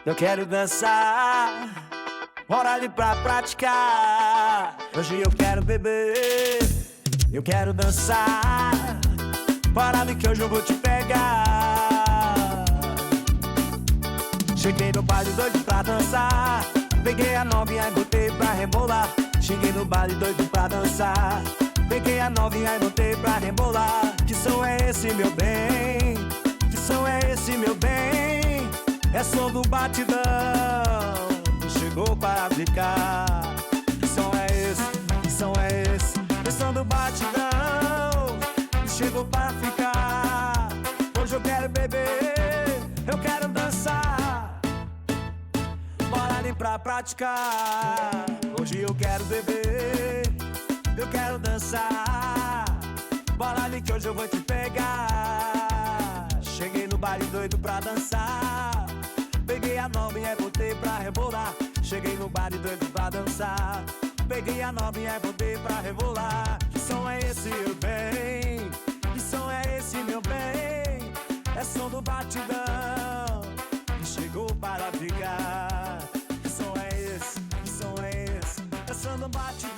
Eu quero dançar, hora ali pra praticar. Hoje eu quero beber, eu quero dançar. Para ali que hoje eu vou te pegar. Cheguei no baile doido pra dançar. Peguei a novinha e botei pra rebolar. Cheguei no baile doido pra dançar. Peguei a novinha e botei pra rebolar. Que som é esse, meu bem? Que som é esse, meu bem? É som do batidão que chegou para ficar. Que som é esse? Que som é esse? É som do batidão que chegou para ficar. Hoje eu quero beber, eu quero dançar. Bora ali pra praticar. Hoje eu quero beber, eu quero dançar. Bora ali que hoje eu vou te pegar. Cheguei no baile doido pra dançar. Peguei a novinha e botei pra rebolar. Cheguei no baile doido pra dançar. Peguei a novinha e botei pra rebolar. Que som é esse, meu bem? Que som é esse, meu bem? É som do batidão que chegou para ficar. Que som é esse? Que som é esse? É som do batidão.